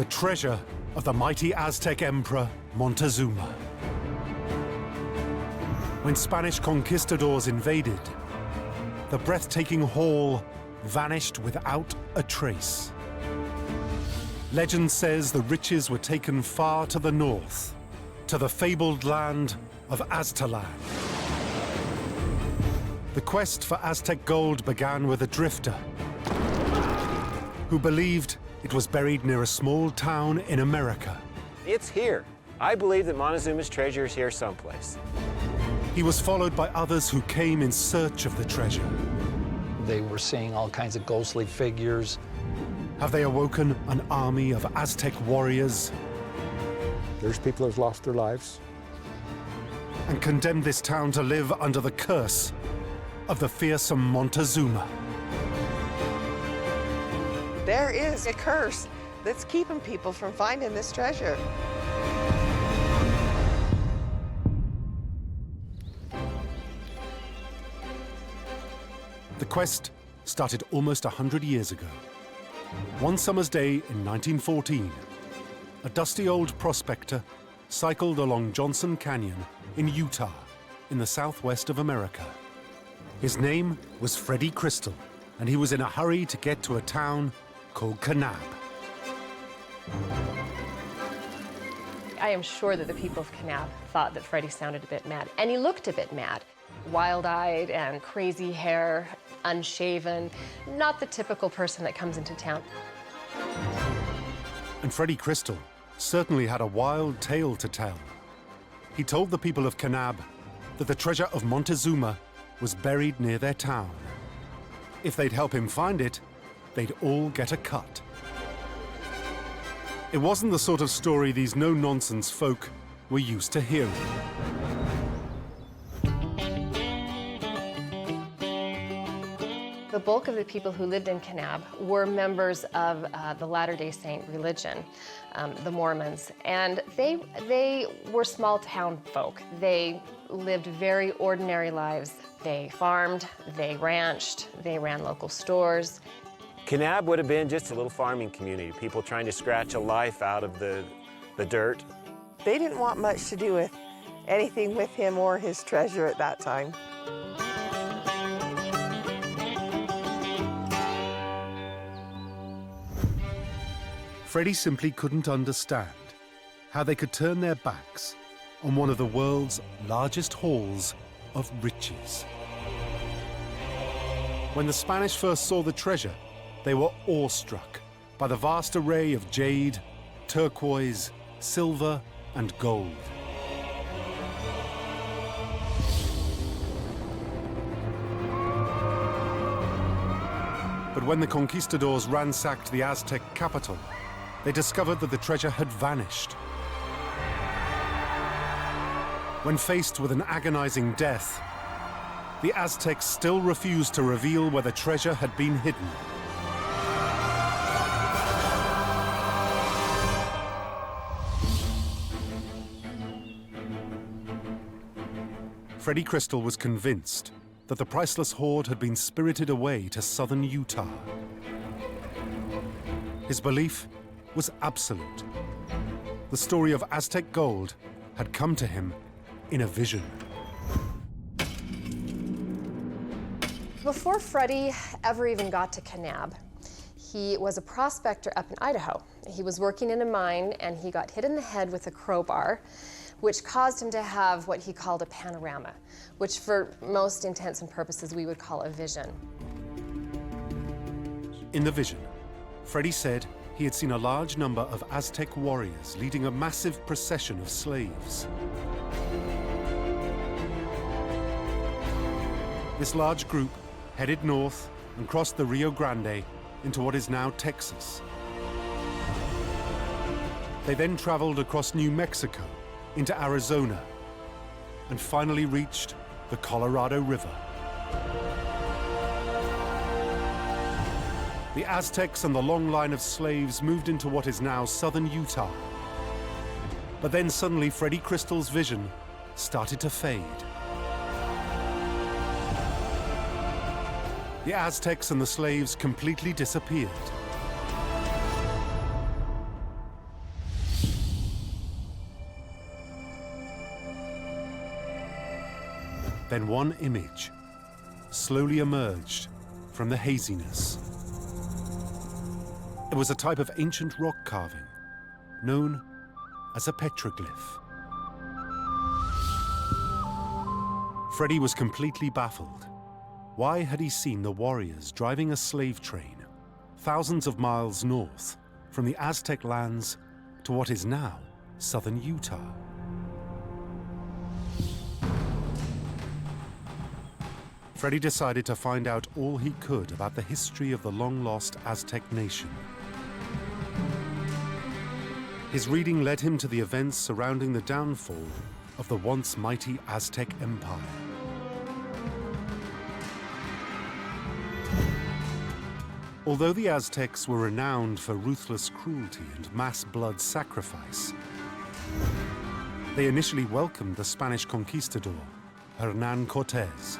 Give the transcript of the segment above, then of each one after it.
treasure of the mighty Aztec emperor Montezuma. When Spanish conquistadors invaded, the breathtaking haul vanished without a trace. Legend says the riches were taken far to the north, to the fabled land of Aztlan. The quest for Aztec gold began with a drifter who believed it was buried near a small town in America. It's here. I believe that Montezuma's treasure is here someplace. He was followed by others who came in search of the treasure. They were seeing all kinds of ghostly figures. Have they awoken an army of Aztec warriors There's people who've lost their lives. and condemned this town to live under the curse of the fearsome Montezuma? There is a curse that's keeping people from finding this treasure. The quest started almost 100 years ago. One summer's day in 1914, a dusty old prospector cycled along Johnson Canyon in Utah, in the southwest of America. His name was Freddie Crystal, and he was in a hurry to get to a town called Kanab. I am sure that the people of Kanab thought that Freddie sounded a bit mad, and he looked a bit mad. Wild-eyed and crazy hair, unshaven, not the typical person that comes into town. And Freddie Crystal certainly had a wild tale to tell. He told the people of Kanab that the treasure of Montezuma was buried near their town. If they'd help him find it, they'd all get a cut. It wasn't the sort of story these no-nonsense folk were used to hearing. The bulk of the people who lived in Kanab were members of the Latter-day Saint religion, the Mormons, and they were small-town folk. They lived very ordinary lives. They farmed, they ranched, they ran local stores. Kanab would have been just a little farming community, people trying to scratch a life out of the dirt. They didn't want much to do with anything with him or his treasure at that time. Freddie simply couldn't understand how they could turn their backs on one of the world's largest hauls of riches. When the Spanish first saw the treasure, they were awestruck by the vast array of jade, turquoise, silver, and gold. But when the conquistadors ransacked the Aztec capital, they discovered that the treasure had vanished. When faced with an agonizing death, the Aztecs still refused to reveal where the treasure had been hidden. Freddie Crystal was convinced that the priceless hoard had been spirited away to southern Utah. His belief was absolute. The story of Aztec gold had come to him in a vision. Before Freddie ever even got to Kanab, he was a prospector up in Idaho. He was working in a mine and he got hit in the head with a crowbar, which caused him to have what he called a panorama, which for most intents and purposes we would call a vision. In the vision, Freddie said he had seen a large number of Aztec warriors leading a massive procession of slaves. This large group headed north and crossed the Rio Grande into what is now Texas. They then traveled across New Mexico into Arizona and finally reached the Colorado River. The Aztecs and the long line of slaves moved into what is now southern Utah. But then suddenly Freddie Crystal's vision started to fade. The Aztecs and the slaves completely disappeared. Then one image slowly emerged from the haziness. It was a type of ancient rock carving known as a petroglyph. Freddie was completely baffled. Why had he seen the warriors driving a slave train thousands of miles north from the Aztec lands to what is now southern Utah? Freddie decided to find out all he could about the history of the long-lost Aztec nation. His reading led him to the events surrounding the downfall of the once mighty Aztec Empire. Although the Aztecs were renowned for ruthless cruelty and mass blood sacrifice, they initially welcomed the Spanish conquistador, Hernán Cortés.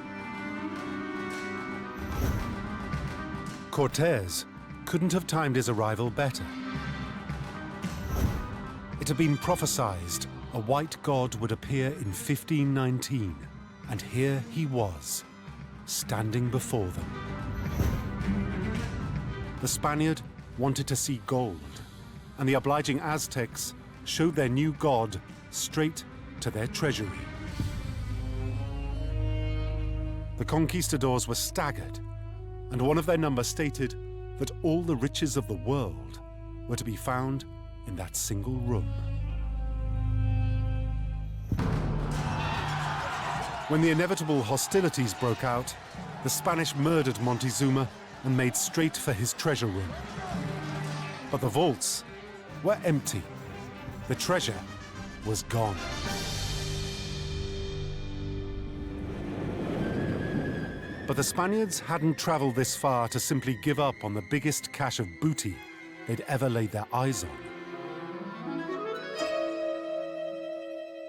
Cortés couldn't have timed his arrival better. It had been prophesied a white god would appear in 1519, and here he was, standing before them. The Spaniard wanted to see gold, and the obliging Aztecs showed their new god straight to their treasury. The conquistadors were staggered, and one of their number stated that all the riches of the world were to be found in that single room. When the inevitable hostilities broke out, the Spanish murdered Montezuma and made straight for his treasure room. But the vaults were empty. The treasure was gone. But the Spaniards hadn't traveled this far to simply give up on the biggest cache of booty they'd ever laid their eyes on.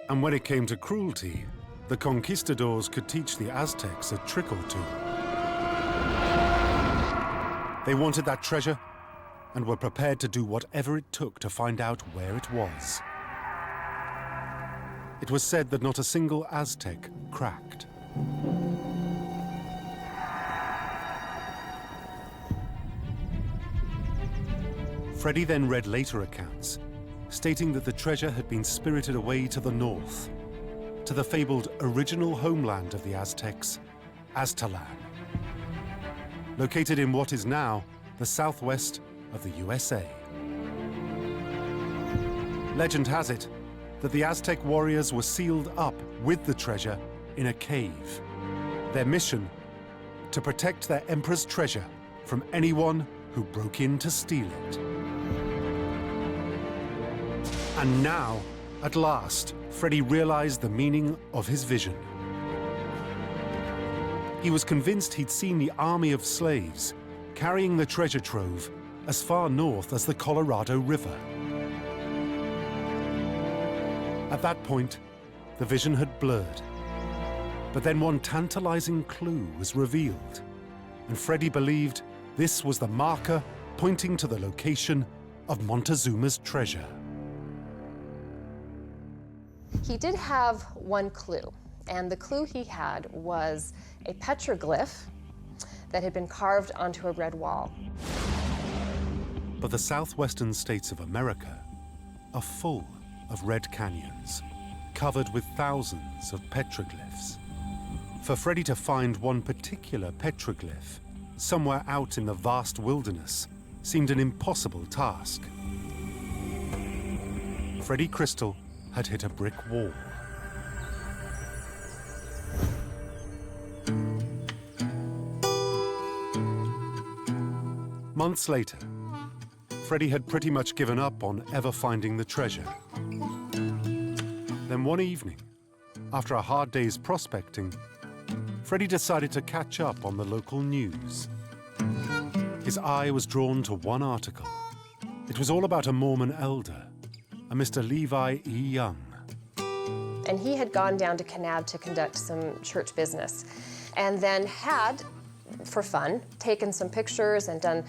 And when it came to cruelty, the conquistadors could teach the Aztecs a trick or two. They wanted that treasure and were prepared to do whatever it took to find out where it was. It was said that not a single Aztec cracked. Freddie then read later accounts, stating that the treasure had been spirited away to the north, to the fabled original homeland of the Aztecs, Aztlan, located in what is now the southwest of the USA. Legend has it that the Aztec warriors were sealed up with the treasure in a cave. Their mission, to protect their emperor's treasure from anyone who broke in to steal it. And now, at last, Freddie realized the meaning of his vision. He was convinced he'd seen the army of slaves carrying the treasure trove as far north as the Colorado River. At that point, the vision had blurred. But then one tantalizing clue was revealed, and Freddie believed this was the marker pointing to the location of Montezuma's treasure. He did have one clue, and the clue he had was a petroglyph that had been carved onto a red wall. But the southwestern states of America are full of red canyons, covered with thousands of petroglyphs. For Freddie to find one particular petroglyph somewhere out in the vast wilderness seemed an impossible task. Freddie Crystal had hit a brick wall. Months later, Freddie had pretty much given up on ever finding the treasure. Then one evening, after a hard day's prospecting, Freddie decided to catch up on the local news. His eye was drawn to one article. It was all about a Mormon elder, a Mr. Levi E. Young. And he had gone down to Kanab to conduct some church business, and then had, for fun, taken some pictures and done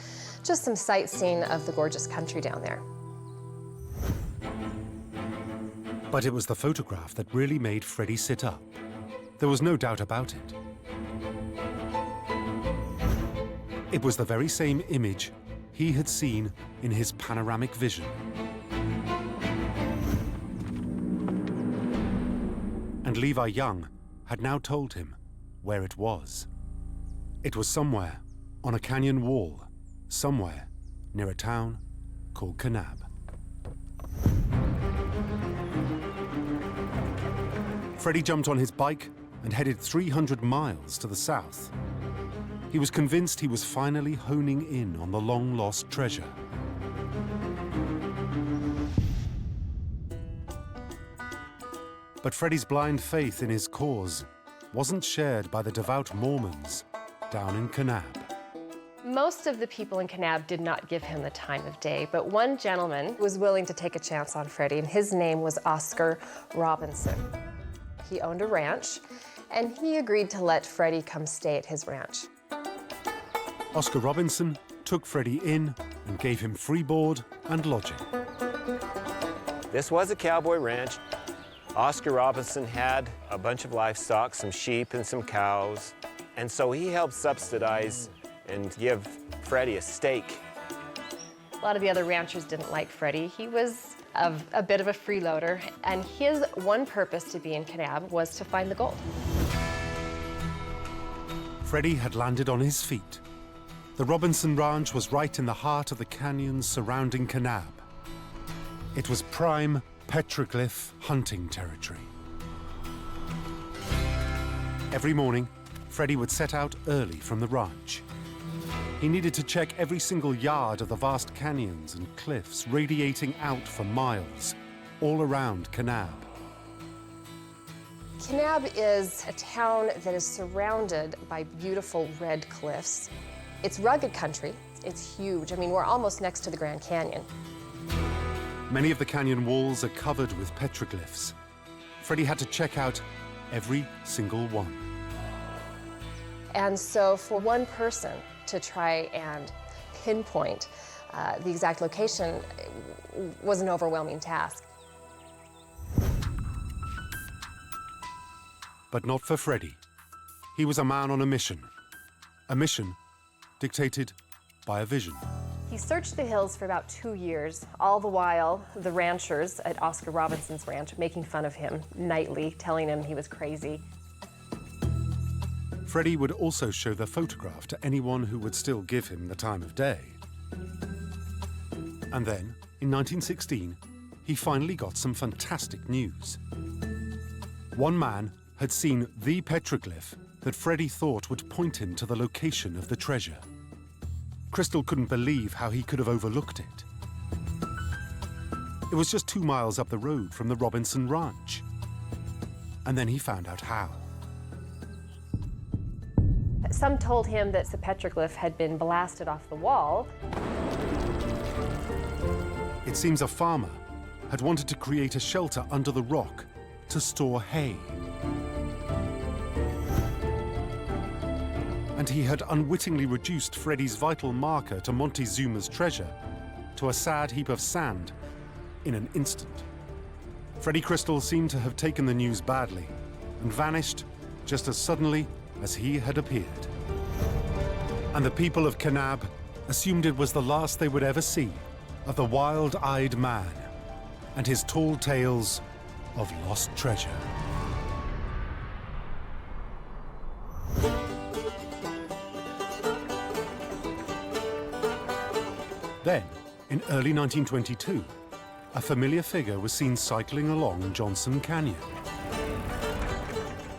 just some sightseeing of the gorgeous country down there. But it was the photograph that really made Freddie sit up. There was no doubt about it. It was the very same image he had seen in his panoramic vision. And Levi Young had now told him where it was. It was somewhere on a canyon wall, somewhere near a town called Kanab. Freddie jumped on his bike and headed 300 miles to the south. He was convinced he was finally honing in on the long-lost treasure. But Freddie's blind faith in his cause wasn't shared by the devout Mormons down in Kanab. Most of the people in Kanab did not give him the time of day, but one gentleman was willing to take a chance on Freddie, and his name was Oscar Robinson. He owned a ranch, and he agreed to let Freddie come stay at his ranch. Oscar Robinson took Freddie in and gave him free board and lodging. This was a cowboy ranch. Oscar Robinson had a bunch of livestock, some sheep and some cows, and so he helped subsidize and give Freddie a stake. A lot of the other ranchers didn't like Freddie. He was a bit of a freeloader, and his one purpose to be in Kanab was to find the gold. Freddie had landed on his feet. The Robinson Ranch was right in the heart of the canyons surrounding Kanab. It was prime petroglyph hunting territory. Every morning, Freddie would set out early from the ranch. He needed to check every single yard of the vast canyons and cliffs radiating out for miles, all around Kanab. Kanab is a town that is surrounded by beautiful red cliffs. It's rugged country. It's huge. I mean, we're almost next to the Grand Canyon. Many of the canyon walls are covered with petroglyphs. Freddie had to check out every single one. And so for one person to try and pinpoint the exact location was an overwhelming task. But not for Freddie. He was a man on a mission dictated by a vision. He searched the hills for about 2 years, all the while the ranchers at Oscar Robinson's ranch making fun of him nightly, telling him he was crazy. Freddie would also show the photograph to anyone who would still give him the time of day. And then, in 1916, he finally got some fantastic news. One man had seen the petroglyph that Freddie thought would point him to the location of the treasure. Crystal couldn't believe how he could have overlooked it. It was just 2 miles up the road from the Robinson Ranch. And then he found out how. Some told him that the petroglyph had been blasted off the wall. It seems a farmer had wanted to create a shelter under the rock to store hay. And he had unwittingly reduced Freddie's vital marker to Montezuma's treasure to a sad heap of sand in an instant. Freddie Crystal seemed to have taken the news badly and vanished just as suddenly as he had appeared. And the people of Kanab assumed it was the last they would ever see of the wild-eyed man and his tall tales of lost treasure. Then, in early 1922, a familiar figure was seen cycling along Johnson Canyon.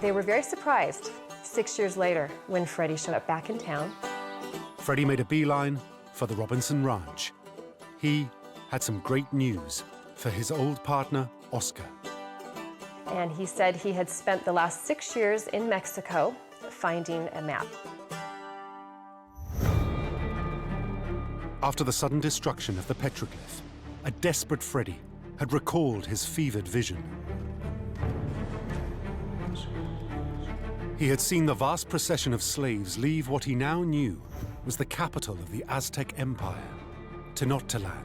They were very surprised 6 years later when Freddie showed up back in town. Freddie made a beeline for the Robinson Ranch. He had some great news for his old partner, Oscar. And he said he had spent the last 6 years in Mexico finding a map. After the sudden destruction of the petroglyph, a desperate Freddie had recalled his fevered vision. He had seen the vast procession of slaves leave what he now knew was the capital of the Aztec Empire, Tenochtitlan.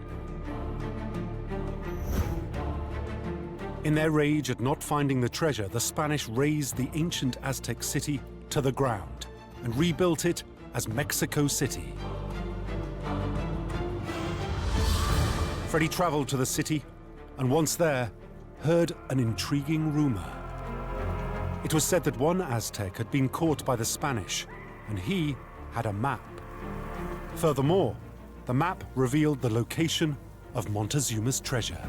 In their rage at not finding the treasure, the Spanish razed the ancient Aztec city to the ground and rebuilt it as Mexico City. Freddie traveled to the city and once there, heard an intriguing rumor. It was said that one Aztec had been caught by the Spanish and he had a map. Furthermore, the map revealed the location of Montezuma's treasure.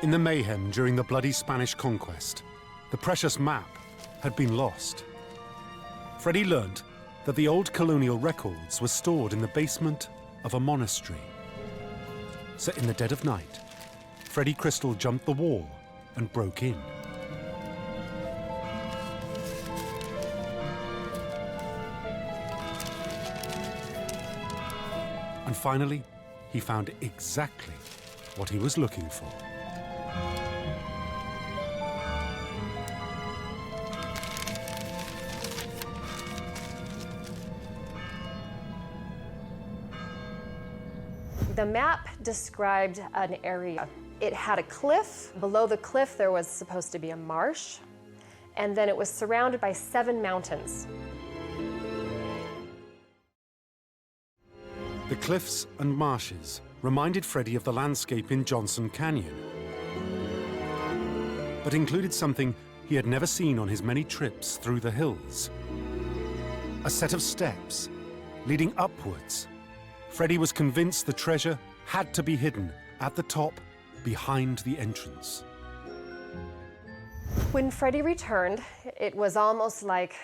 In the mayhem during the bloody Spanish conquest, the precious map had been lost. Freddie learned that the old colonial records were stored in the basement of a monastery. So in the dead of night, Freddie Crystal jumped the wall and broke in. And finally, he found exactly what he was looking for. The map described an area. It had a cliff. Below the cliff, there was supposed to be a marsh, and then it was surrounded by 7 mountains. The cliffs and marshes reminded Freddie of the landscape in Johnson Canyon, but included something he had never seen on his many trips through the hills. A set of steps leading upwards. Freddie was convinced the treasure had to be hidden at the top, behind the entrance. When Freddie returned, it was almost like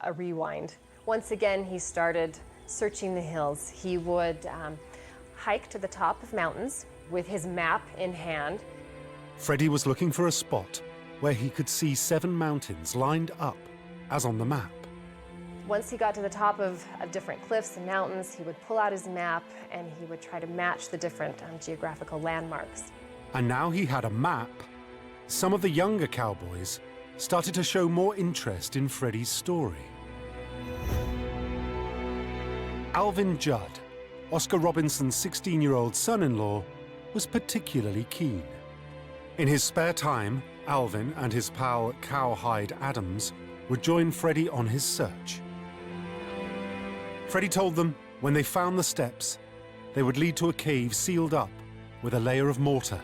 a rewind. Once again, he started searching the hills. He would hike to the top of mountains with his map in hand. Freddie was looking for a spot where he could see 7 mountains lined up as on the map. Once he got to the top of different cliffs and mountains, he would pull out his map and he would try to match the different geographical landmarks. And now he had a map. Some of the younger cowboys started to show more interest in Freddie's story. Alvin Judd, Oscar Robinson's 16-year-old son-in-law, was particularly keen. In his spare time, Alvin and his pal Cowhide Adams would join Freddie on his search. Freddie told them when they found the steps, they would lead to a cave sealed up with a layer of mortar.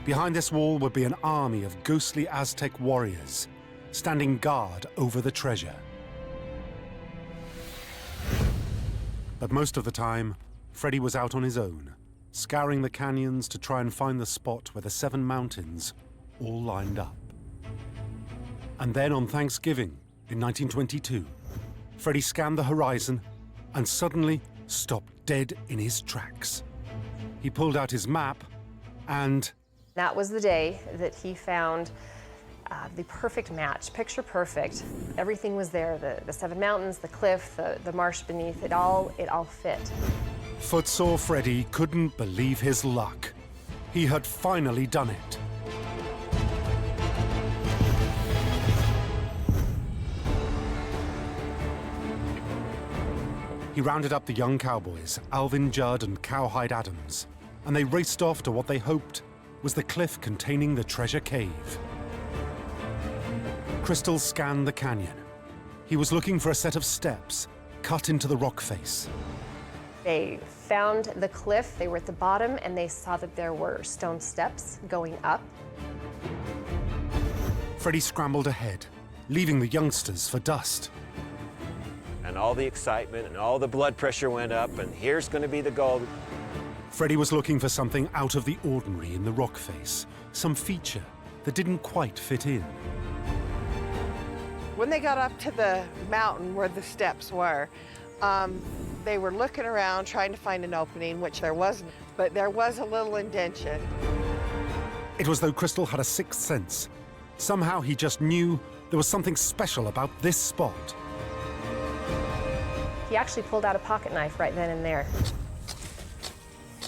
Behind this wall would be an army of ghostly Aztec warriors standing guard over the treasure. But most of the time, Freddie was out on his own, scouring the canyons to try and find the spot where the 7 mountains all lined up. And then on Thanksgiving in 1922, Freddie scanned the horizon and suddenly stopped dead in his tracks. He pulled out his map and... That was the day that he found the perfect match, picture perfect. Everything was there, the 7 mountains, the cliff, the marsh beneath, it all fit. Footsore Freddie couldn't believe his luck. He had finally done it. He rounded up the young cowboys, Alvin Judd and Cowhide Adams, and they raced off to what they hoped was the cliff containing the treasure cave. Crystal scanned the canyon. He was looking for a set of steps cut into the rock face. They found the cliff, they were at the bottom, and they saw that there were stone steps going up. Freddie scrambled ahead, leaving the youngsters for dust. And all the excitement and all the blood pressure went up, and here's going to be the gold. Freddie was looking for something out of the ordinary in the rock face, some feature that didn't quite fit in. When they got up to the mountain where the steps were, they were looking around trying to find an opening, which there wasn't, but there was a little indention. It was though Crystal had a sixth sense. Somehow he just knew there was something special about this spot. He actually pulled out a pocket knife right then and there.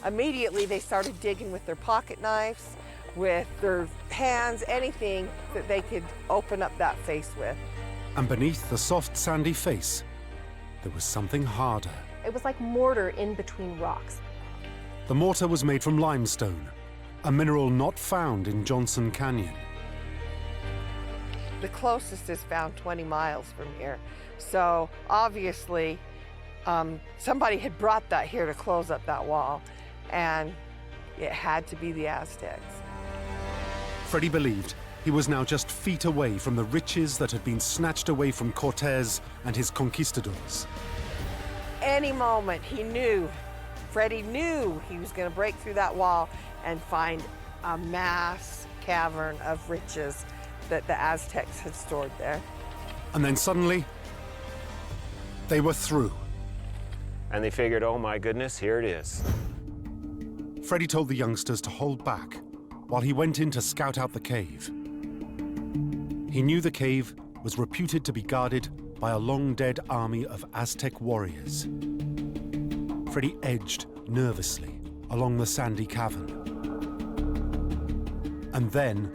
Immediately, they started digging with their pocket knives, with their hands, anything that they could open up that face with. And beneath the soft sandy face, there was something harder. It was like mortar in between rocks. The mortar was made from limestone, a mineral not found in Johnson Canyon. The closest is found 20 miles from here. So obviously, somebody had brought that here to close up that wall, and it had to be the Aztecs. Freddie believed he was now just feet away from the riches that had been snatched away from Cortez and his conquistadors. Any moment he knew, Freddie knew he was going to break through that wall and find a mass cavern of riches that the Aztecs had stored there. And then suddenly, they were through. And they figured, oh my goodness, here it is. Freddie told the youngsters to hold back while he went in to scout out the cave. He knew the cave was reputed to be guarded by a long-dead army of Aztec warriors. Freddie edged nervously along the sandy cavern. And then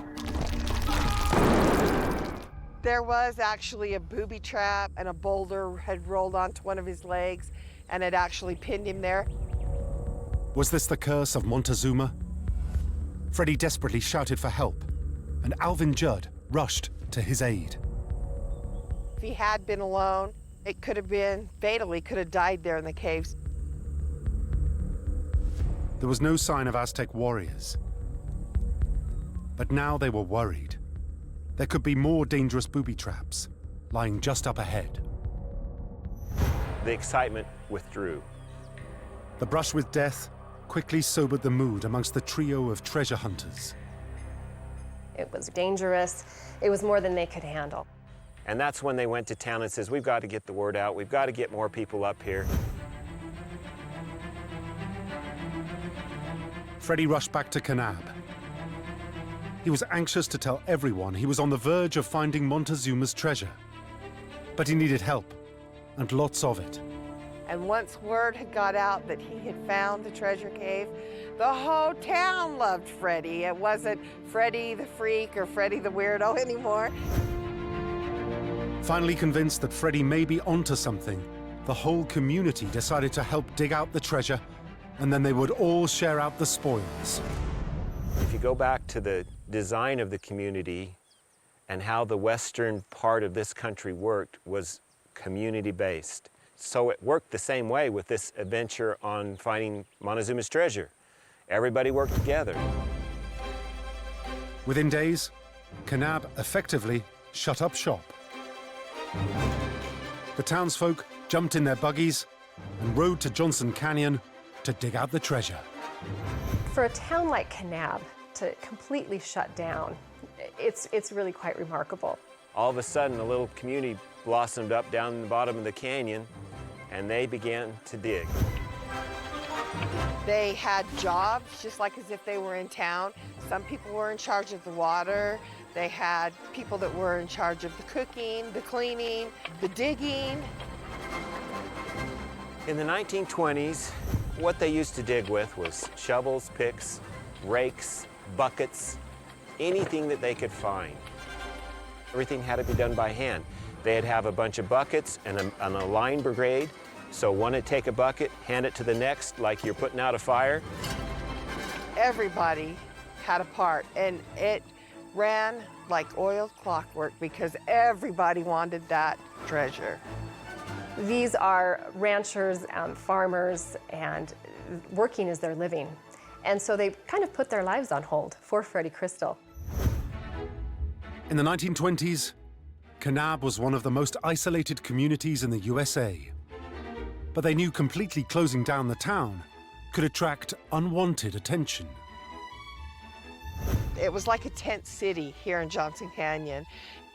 there was actually a booby trap, and a boulder had rolled onto one of his legs and had actually pinned him there. was this the curse of Montezuma? Freddie desperately shouted for help, and Alvin Judd rushed to his aid. If he had been alone, it could have been fatal. He could have died there in the caves. There was no sign of Aztec warriors. But now they were worried. There could be more dangerous booby traps lying just up ahead. The excitement withdrew. The brush with death quickly sobered the mood amongst the trio of treasure hunters. It was dangerous. It was more than they could handle. And that's when they went to town and says, we've got to get the word out. We've got to get more people up here. Freddie rushed back to Kanab. He was anxious to tell everyone he was on the verge of finding Montezuma's treasure. But he needed help, and lots of it. And once word had got out that he had found the treasure cave, the whole town loved Freddie. It wasn't Freddie the freak or Freddie the weirdo anymore. Finally convinced that Freddie may be onto something, the whole community decided to help dig out the treasure, and then they would all share out the spoils. If you go back to the design of the community and how the western part of this country worked was community-based. So it worked the same way with this adventure on finding Montezuma's treasure. Everybody worked together. Within days, Kanab effectively shut up shop. The townsfolk jumped in their buggies and rode to Johnson Canyon to dig out the treasure. For a town like Kanab to completely shut down, it's really quite remarkable. All of a sudden, a little community blossomed up down in the bottom of the canyon, and they began to dig. They had jobs, just like as if they were in town. Some people were in charge of the water. They had people that were in charge of the cooking, the cleaning, the digging. In the 1920s, what they used to dig with was shovels, picks, rakes, buckets, anything that they could find. Everything had to be done by hand. They'd have a bunch of buckets and a line brigade. So one would take a bucket, hand it to the next, like you're putting out a fire. Everybody had a part, and it ran like oiled clockwork because everybody wanted that treasure. These are ranchers, farmers, and working is their living. And so they kind of put their lives on hold for Freddie Crystal. In the 1920s, Kanab was one of the most isolated communities in the USA. But they knew completely closing down the town could attract unwanted attention. It was like a tent city here in Johnson Canyon,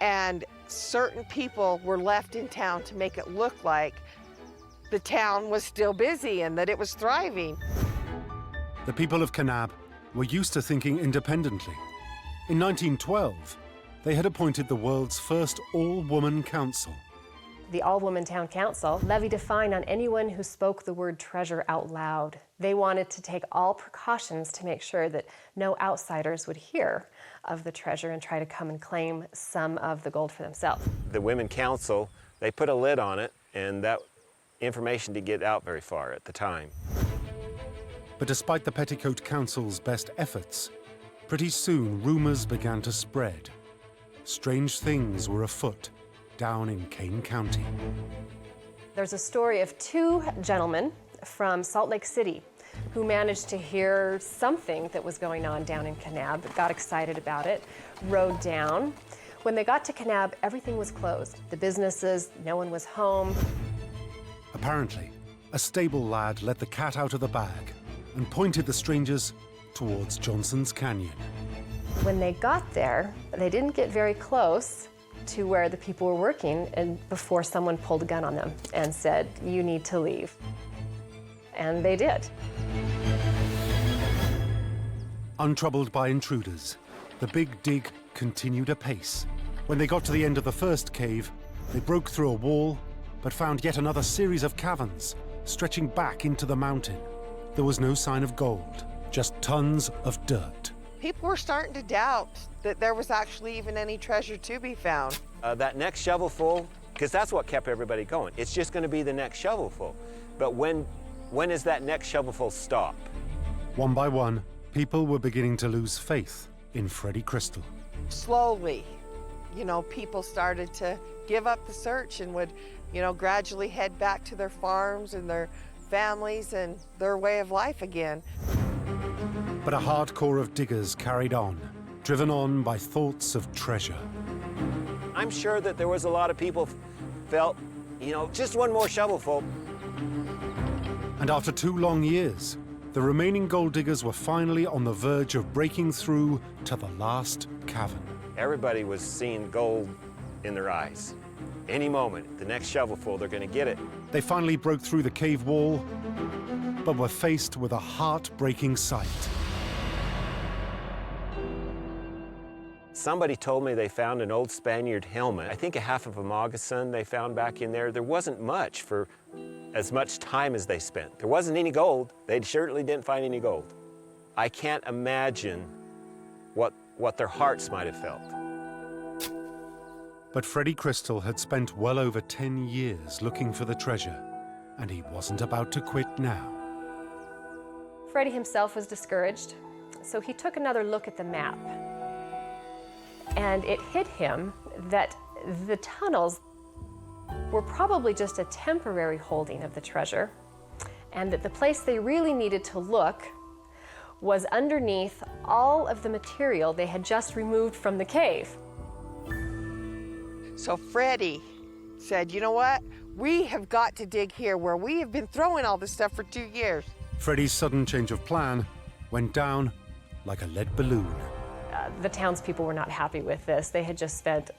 and certain people were left in town to make it look like the town was still busy and that it was thriving. The people of Kanab were used to thinking independently. In 1912, they had appointed the world's first all-woman council. the all-woman town council levied a fine on anyone who spoke the word treasure out loud. They wanted to take all precautions to make sure that no outsiders would hear of the treasure and try to come and claim some of the gold for themselves. The Women Council, they put a lid on it, and that information didn't get out very far at the time. But despite the Petticoat Council's best efforts, pretty soon rumors began to spread. Strange things were afoot down in Kane County. There's a story of two gentlemen from Salt Lake City who managed to hear something that was going on down in Kanab, got excited about it, rode down. When they got to Kanab, everything was closed. The businesses, no one was home. Apparently, a stable lad let the cat out of the bag and pointed the strangers towards Johnson's Canyon. When they got there, they didn't get very close to where the people were working and before someone pulled a gun on them and said, "You need to leave." And they did. Untroubled by intruders, the big dig continued apace. When they got to the end of the first cave, they broke through a wall, but found yet another series of caverns stretching back into the mountain. There was no sign of gold, just tons of dirt. People were starting to doubt that there was actually even any treasure to be found. That next shovelful, because that's what kept everybody going. It's just going to be the next shovelful. But when does that next shovelful stop? One by one, people were beginning to lose faith in Freddie Crystal. Slowly, people started to give up the search and would, gradually head back to their farms and their families and their way of life again. But a hard core of diggers carried on, driven on by thoughts of treasure. I'm sure that there was a lot of people felt, just one more shovelful. And after 2 long years, the remaining gold diggers were finally on the verge of breaking through to the last cavern. Everybody was seeing gold in their eyes. Any moment, the next shovelful, they're going to get it. They finally broke through the cave wall, but were faced with a heartbreaking sight. Somebody told me they found an old Spaniard helmet. I think a half of a moccasin they found back in there. There wasn't much for as much time as they spent. There wasn't any gold. They certainly didn't find any gold. I can't imagine what their hearts might have felt. But Freddie Crystal had spent well over 10 years looking for the treasure, and he wasn't about to quit now. Freddie himself was discouraged, so he took another look at the map. And it hit him that the tunnels were probably just a temporary holding of the treasure, and that the place they really needed to look was underneath all of the material they had just removed from the cave. So Freddie said, "You know what? We have got to dig here where we have been throwing all this stuff for 2 years." Freddie's sudden change of plan went down like a lead balloon. The townspeople were not happy with this. They had just spent,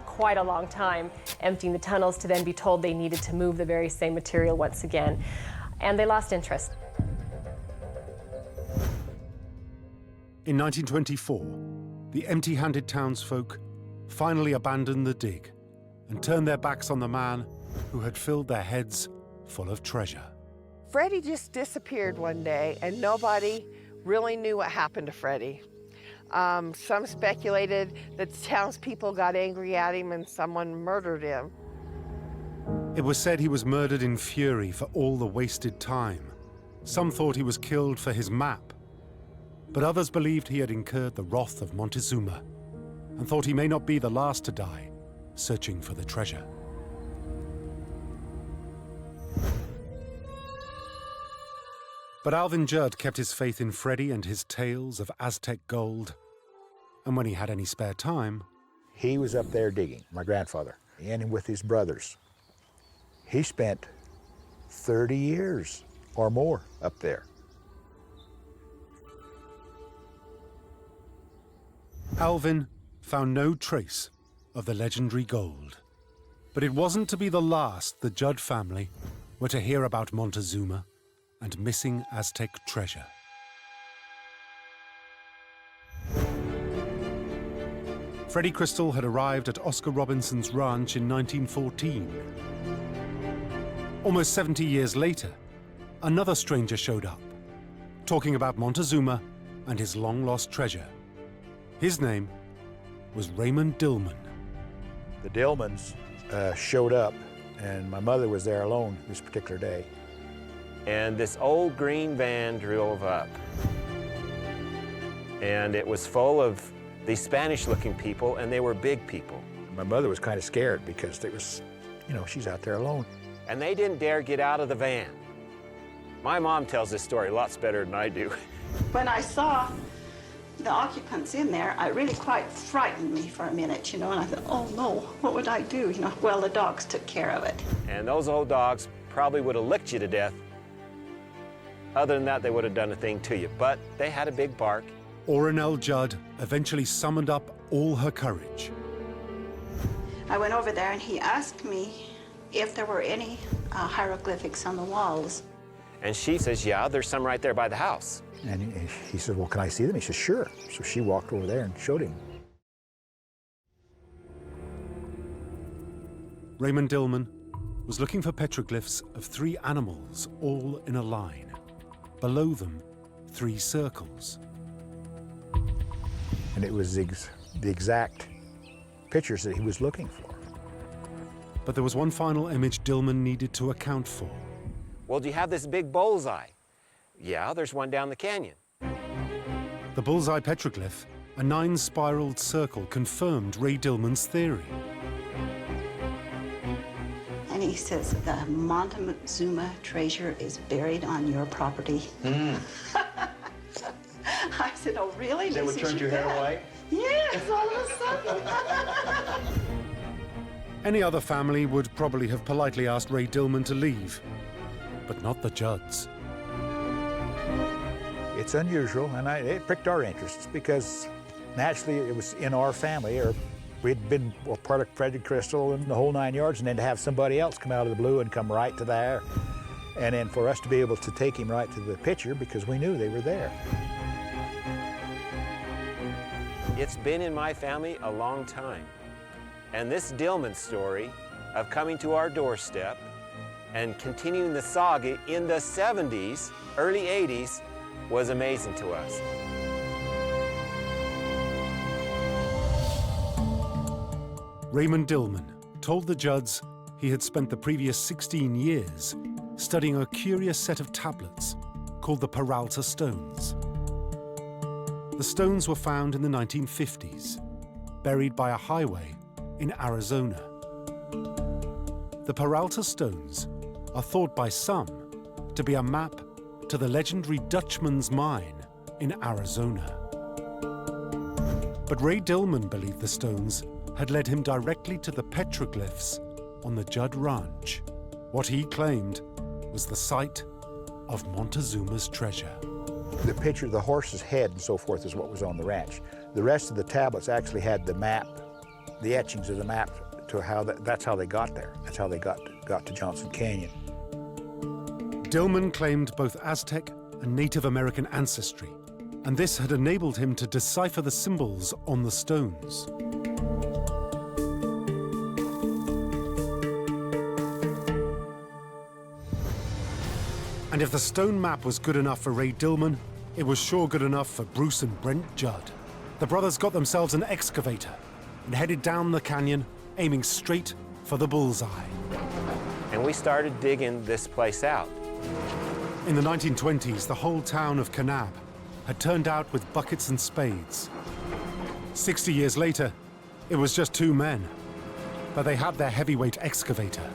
quite a long time emptying the tunnels to then be told they needed to move the very same material once again. And they lost interest. In 1924, the empty-handed townsfolk finally abandoned the dig and turned their backs on the man who had filled their heads full of treasure. Freddie just disappeared one day, and nobody really knew what happened to Freddie. Some speculated that the townspeople got angry at him and someone murdered him. It was said he was murdered in fury for all the wasted time. Some thought he was killed for his map, but others believed he had incurred the wrath of Montezuma and thought he may not be the last to die searching for the treasure. But Alvin Judd kept his faith in Freddie and his tales of Aztec gold. And when he had any spare time, He was up there digging, my grandfather, and with his brothers. He spent 30 years or more up there. Alvin found no trace of the legendary gold. But it wasn't to be the last the Judd family were to hear about Montezuma and missing Aztec treasure. Freddie Crystal had arrived at Oscar Robinson's ranch in 1914. Almost 70 years later, another stranger showed up, talking about Montezuma and his long-lost treasure. His name was Raymond Dillman. The Dillmans showed up, and my mother was there alone this particular day. And this old green van drove up. And it was full of these Spanish-looking people, and they were big people. My mother was kind of scared because it was, you know, she's out there alone. And they didn't dare get out of the van. My mom tells this story lots better than I do. When I saw the occupants in there, it really quite frightened me for a minute, you know, and I thought, oh no, what would I do? You know, well, the dogs took care of it. And those old dogs probably would have licked you to death. Other than that, they would have done a thing to you, but they had a big bark. Orrinell Judd eventually summoned up all her courage. I went over there and he asked me if there were any hieroglyphics on the walls. And she says, yeah, there's some right there by the house. And he said, well, can I see them? He said, sure. So she walked over there and showed him. Raymond Dillman was looking for petroglyphs of 3 animals, all in a line. Below them, 3 circles. And it was the exact pictures that he was looking for. But there was one final image Dillman needed to account for. Well, do you have this big bullseye? Yeah, there's one down the canyon. The bullseye petroglyph, a 9-spiraled circle, confirmed Ray Dillman's theory. And he says, the Montezuma treasure is buried on your property. I said, oh, really? Is that what turned your hair white? Yes, all of a sudden. Any other family would probably have politely asked Ray Dillman to leave, but not the Judds. It's unusual, and it pricked our interests because naturally it was in our family, or we'd been part of Freddie Crystal and the whole 9 yards, and then to have somebody else come out of the blue and come right to there, and then for us to be able to take him right to the picture because we knew they were there. It's been in my family a long time. And this Dillman story of coming to our doorstep and continuing the saga in the 70s, early 80s, was amazing to us. Raymond Dillman told the Judds he had spent the previous 16 years studying a curious set of tablets called the Peralta Stones. The stones were found in the 1950s, buried by a highway in Arizona. The Peralta Stones are thought by some to be a map to the legendary Dutchman's Mine in Arizona. But Ray Dillman believed the stones had led him directly to the petroglyphs on the Judd Ranch, what he claimed was the site of Montezuma's treasure. The picture of the horse's head and so forth is what was on the ranch. The rest of the tablets actually had the map, the etchings of the map to how that's how they got there. That's how they got to Johnson Canyon. Dillman claimed both Aztec and Native American ancestry, and this had enabled him to decipher the symbols on the stones. And if the stone map was good enough for Ray Dillman, it was sure good enough for Bruce and Brent Judd. The brothers got themselves an excavator and headed down the canyon, aiming straight for the bullseye. And we started digging this place out. In the 1920s, the whole town of Kanab had turned out with buckets and spades. 60 years later, it was just 2 men, but they had their heavyweight excavator.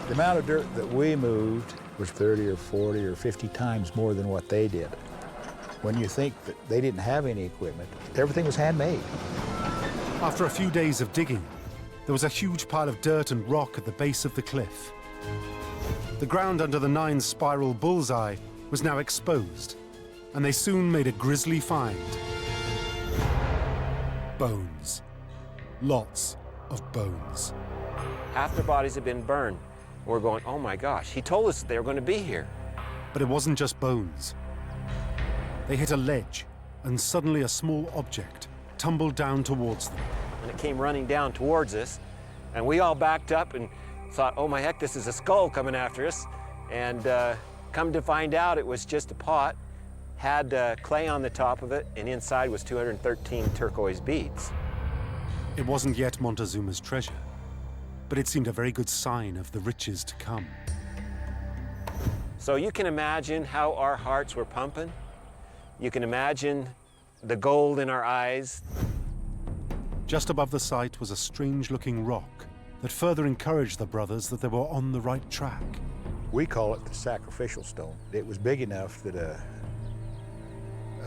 The amount of dirt that we moved was 30 or 40 or 50 times more than what they did. When you think that they didn't have any equipment, everything was handmade. After a few days of digging, there was a huge pile of dirt and rock at the base of the cliff. The ground under the 9-spiral bullseye was now exposed, and they soon made a grisly find. Bones. Lots of bones. Half their bodies had been burned. We're going, oh my gosh, he told us they were going to be here. But it wasn't just bones. They hit a ledge, and suddenly a small object, tumbled down towards them. And it came running down towards us, and we all backed up and thought, oh my heck, this is a skull coming after us. And come to find out, it was just a pot, had clay on the top of it, and inside was 213 turquoise beads. It wasn't yet Montezuma's treasure, but it seemed a very good sign of the riches to come. So you can imagine how our hearts were pumping. You can imagine the gold in our eyes. Just above the site was a strange-looking rock that further encouraged the brothers that they were on the right track. We call it the sacrificial stone. It was big enough that a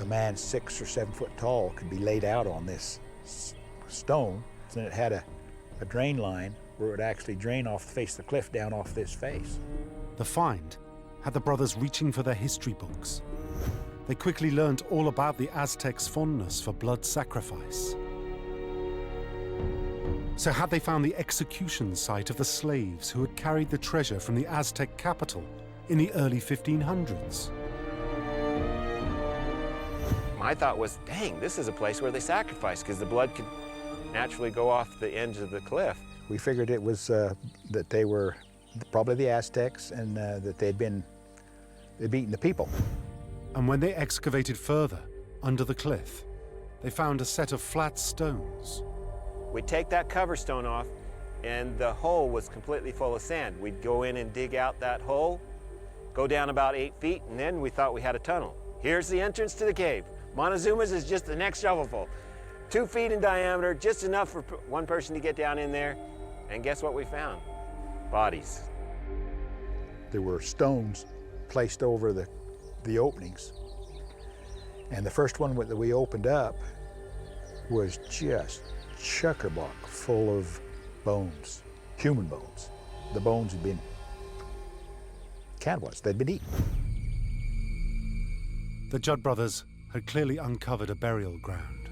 man 6 or 7 foot tall could be laid out on this stone. And it had a drain line where it would actually drain off the face of the cliff down off this face. The find had the brothers reaching for their history books. They quickly learned all about the Aztecs' fondness for blood sacrifice. So had they found the execution site of the slaves who had carried the treasure from the Aztec capital in the early 1500s? My thought was, dang, this is a place where they sacrificed, because the blood could naturally go off the edge of the cliff. We figured it was that they were probably the Aztecs and that they'd beaten the people. And when they excavated further, under the cliff, they found a set of flat stones. We'd take that cover stone off, and the hole was completely full of sand. We'd go in and dig out that hole, go down about 8 feet, and then we thought we had a tunnel. Here's the entrance to the cave. Montezuma's is just the next shovelful. 2 feet in diameter, just enough for one person to get down in there. And guess what we found? Bodies. There were stones placed over the openings. And the first one that we opened up was just chock-a-block full of bones, human bones. The bones had been cannibalized, they'd been eaten. The Judd brothers had clearly uncovered a burial ground.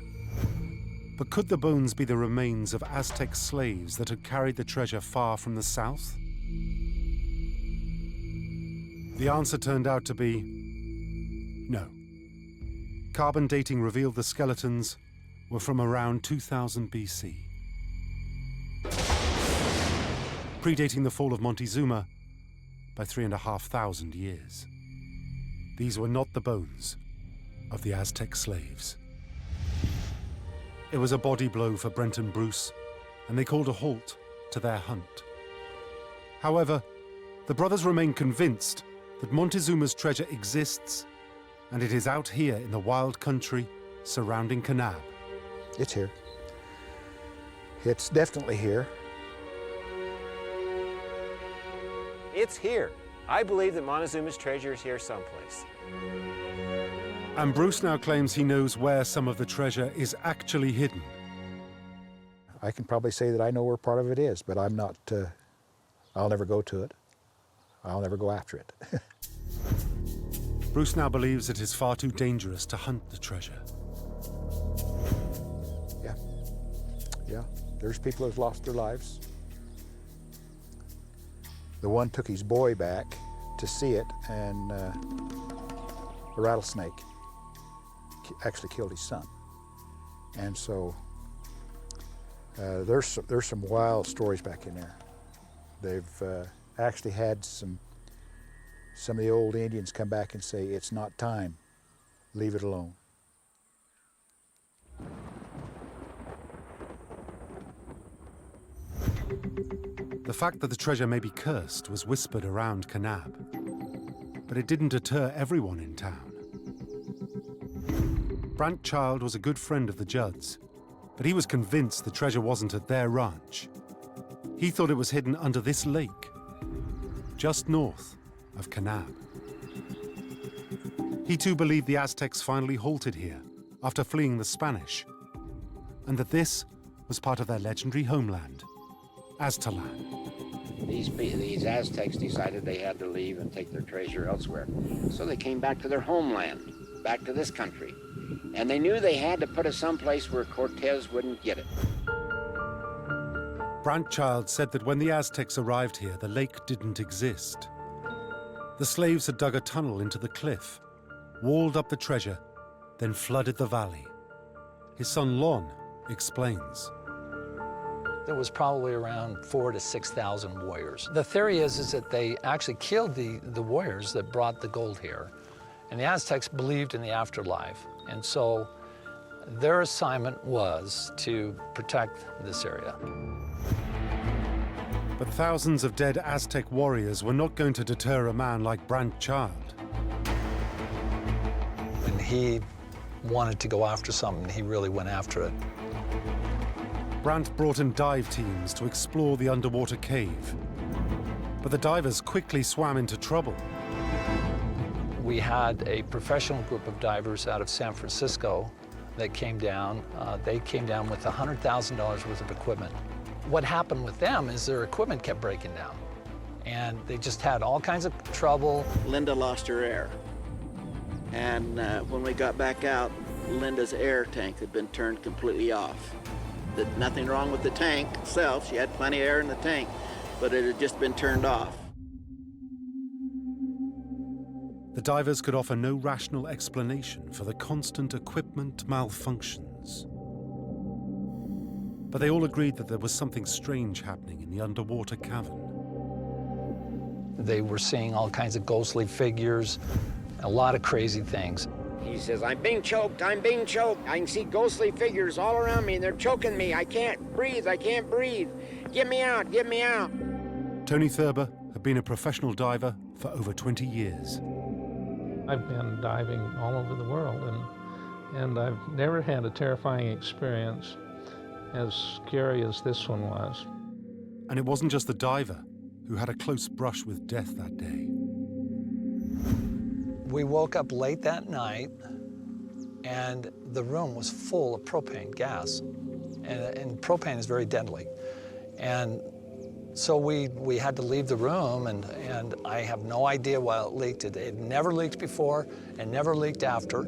But could the bones be the remains of Aztec slaves that had carried the treasure far from the south? The answer turned out to be no. Carbon dating revealed the skeletons were from around 2000 BC, predating the fall of Montezuma by 3,500 years. These were not the bones of the Aztec slaves. It was a body blow for Brent and Bruce, and they called a halt to their hunt. However, the brothers remain convinced that Montezuma's treasure exists, and it is out here in the wild country surrounding Kanab. It's here. It's definitely here. It's here. I believe that Montezuma's treasure is here someplace. And Bruce now claims he knows where some of the treasure is actually hidden. I can probably say that I know where part of it is, but I'm not, I'll never go to it. I'll never go after it. Bruce now believes it is far too dangerous to hunt the treasure. Yeah, there's people who've lost their lives. The one took his boy back to see it, and a rattlesnake actually killed his son. And so there's some wild stories back in there. They've actually had some of the old Indians come back and say, it's not time, leave it alone. The fact that the treasure may be cursed was whispered around Kanab, but it didn't deter everyone in town. Brant Child was a good friend of the Judds, but he was convinced the treasure wasn't at their ranch. He thought it was hidden under this lake, just north of Kanab. He too believed the Aztecs finally halted here after fleeing the Spanish, and that this was part of their legendary homeland, Aztlan. These Aztecs decided they had to leave and take their treasure elsewhere. So they came back to their homeland, back to this country. And they knew they had to put it someplace where Cortez wouldn't get it. Brant Child said that when the Aztecs arrived here, the lake didn't exist. The slaves had dug a tunnel into the cliff, walled up the treasure, then flooded the valley. His son Lon explains. There was probably around 4,000 to 6,000 warriors. The theory is that they actually killed the warriors that brought the gold here. And the Aztecs believed in the afterlife. And so their assignment was to protect this area. But thousands of dead Aztec warriors were not going to deter a man like Brant Child. When he wanted to go after something, he really went after it. Brant brought in dive teams to explore the underwater cave. But the divers quickly swam into trouble. We had a professional group of divers out of San Francisco that came down. They came down with $100,000 worth of equipment. What happened with them is their equipment kept breaking down. And they just had all kinds of trouble. Linda lost her air. And when we got back out, Linda's air tank had been turned completely off. Nothing wrong with the tank itself. She had plenty of air in the tank, but it had just been turned off. The divers could offer no rational explanation for the constant equipment malfunctions. But they all agreed that there was something strange happening in the underwater cavern. They were seeing all kinds of ghostly figures, a lot of crazy things. He says, I'm being choked, I'm being choked. I can see ghostly figures all around me and they're choking me. I can't breathe, I can't breathe. Get me out, get me out. Tony Thurber had been a professional diver for over 20 years. I've been diving all over the world, and I've never had a terrifying experience as scary as this one was. And it wasn't just the diver who had a close brush with death that day. We woke up late that night, and the room was full of propane gas. And propane is very deadly. And so we had to leave the room, and I have no idea why it leaked. It had never leaked before and never leaked after.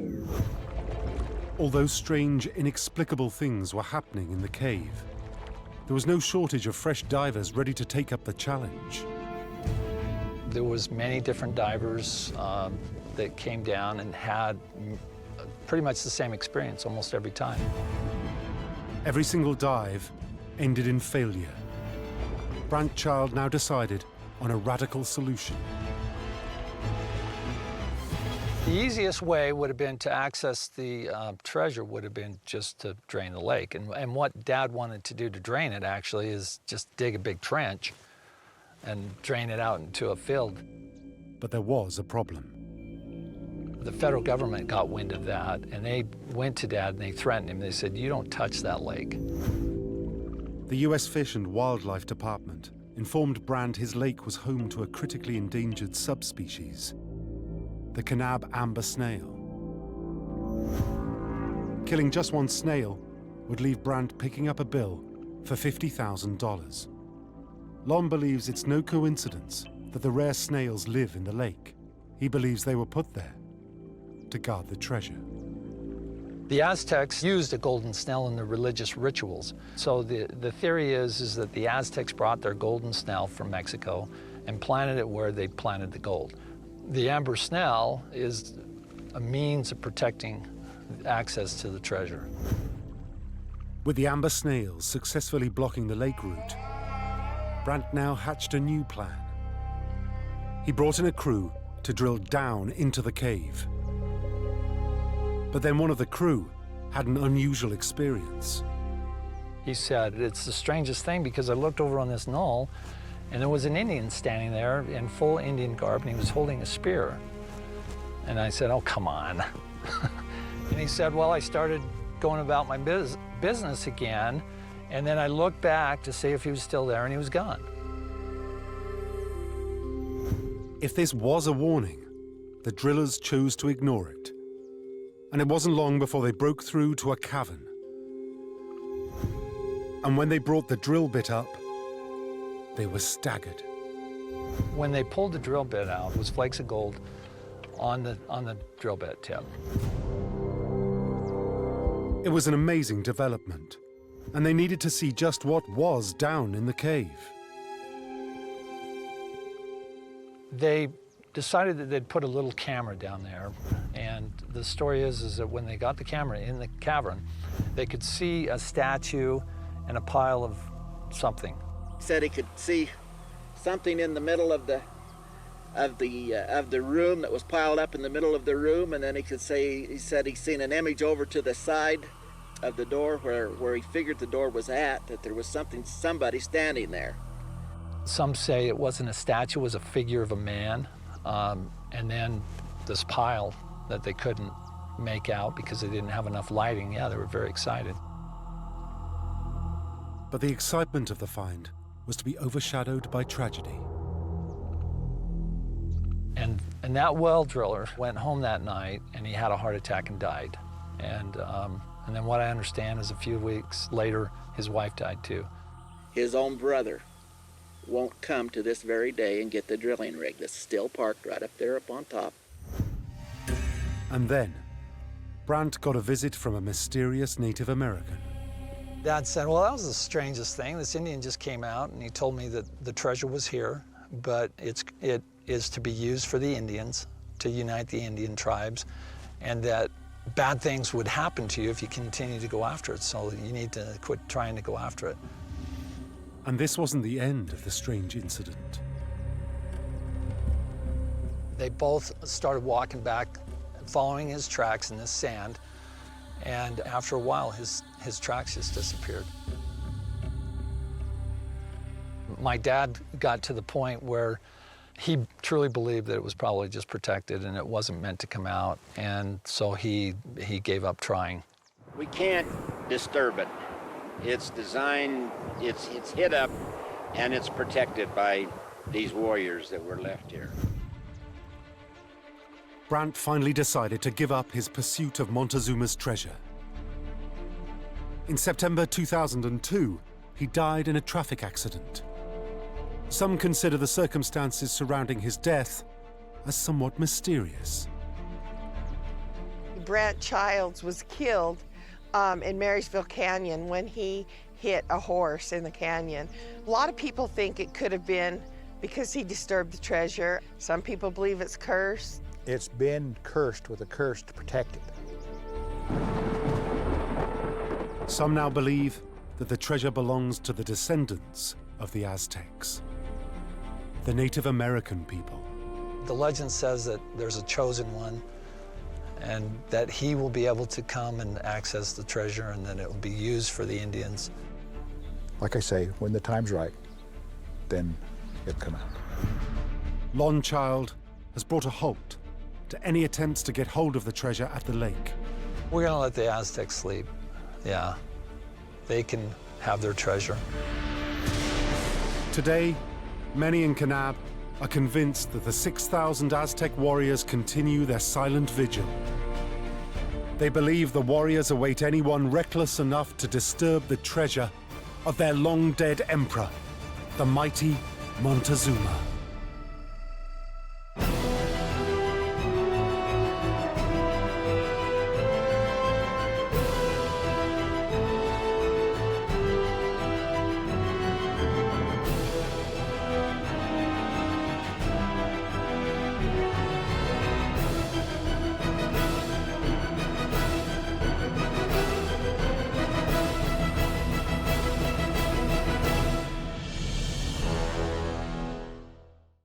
Although strange, inexplicable things were happening in the cave, there was no shortage of fresh divers ready to take up the challenge. There was many different divers that came down and had pretty much the same experience almost every time. Every single dive ended in failure. Brant Child now decided on a radical solution. The easiest way would have been to access the treasure would have been just to drain the lake. And what Dad wanted to do to drain it actually is just dig a big trench and drain it out into a field. But there was a problem. The federal government got wind of that, and they went to Dad and they threatened him. They said, you don't touch that lake. The US Fish and Wildlife Department informed Brant his lake was home to a critically endangered subspecies, the Kanab amber snail. Killing just one snail would leave Brant picking up a bill for $50,000. Lon believes it's no coincidence that the rare snails live in the lake. He believes they were put there to guard the treasure. The Aztecs used a golden snail in their religious rituals. So the theory is that the Aztecs brought their golden snail from Mexico and planted it where they planted the gold. The amber snail is a means of protecting access to the treasure. With the amber snails successfully blocking the lake route, Brant now hatched a new plan. He brought in a crew to drill down into the cave. But then one of the crew had an unusual experience. He said, it's the strangest thing because I looked over on this knoll and there was an Indian standing there in full Indian garb and he was holding a spear. And I said, oh, come on. And he said, well, I started going about my business again, and then I looked back to see if he was still there and he was gone. If this was a warning, the drillers chose to ignore it. And it wasn't long before they broke through to a cavern. And when they brought the drill bit up, they were staggered. When they pulled the drill bit out, it was flakes of gold on the drill bit tip. It was an amazing development, and they needed to see just what was down in the cave. They decided that they'd put a little camera down there And the story is that when they got the camera in the cavern, they could see a statue and a pile of something. He said he could see something in the middle of the room that was piled up in the middle of the room, and then he said he'd seen an image over to the side of the door where he figured the door was at, that there was somebody standing there. Some say it wasn't a statue, it was a figure of a man, and then this pile that they couldn't make out because they didn't have enough lighting. Yeah, they were very excited. But the excitement of the find was to be overshadowed by tragedy. And that well driller went home that night and he had a heart attack and died. And then what I understand is a few weeks later, his wife died too. His own brother won't come to this very day and get the drilling rig that's still parked right up there up on top. And then, Brandt got a visit from a mysterious Native American. Dad said, well, that was the strangest thing. This Indian just came out and he told me that the treasure was here, but it is to be used for the Indians, to unite the Indian tribes, and that bad things would happen to you if you continue to go after it, so you need to quit trying to go after it. And this wasn't the end of the strange incident. They both started walking back, following his tracks in this sand, and after a while, his tracks just disappeared. My dad got to the point where he truly believed that it was probably just protected and it wasn't meant to come out, and so he gave up trying. We can't disturb it. It's designed, it's hid up, and it's protected by these warriors that were left here. Brandt finally decided to give up his pursuit of Montezuma's treasure. In September 2002, he died in a traffic accident. Some consider the circumstances surrounding his death as somewhat mysterious. Brandt Childs was killed in Marysville Canyon when he hit a horse in the canyon. A lot of people think it could have been because he disturbed the treasure. Some people believe it's cursed. It's been cursed with a curse to protect it. Some now believe that the treasure belongs to the descendants of the Aztecs, the Native American people. The legend says that there's a chosen one and that he will be able to come and access the treasure and that it will be used for the Indians. Like I say, when the time's right, then it'll come out. Lon Child has brought a halt to any attempts to get hold of the treasure at the lake. We're gonna let the Aztecs sleep. Yeah, they can have their treasure. Today, many in Kanab are convinced that the 6,000 Aztec warriors continue their silent vigil. They believe the warriors await anyone reckless enough to disturb the treasure of their long-dead emperor, the mighty Montezuma.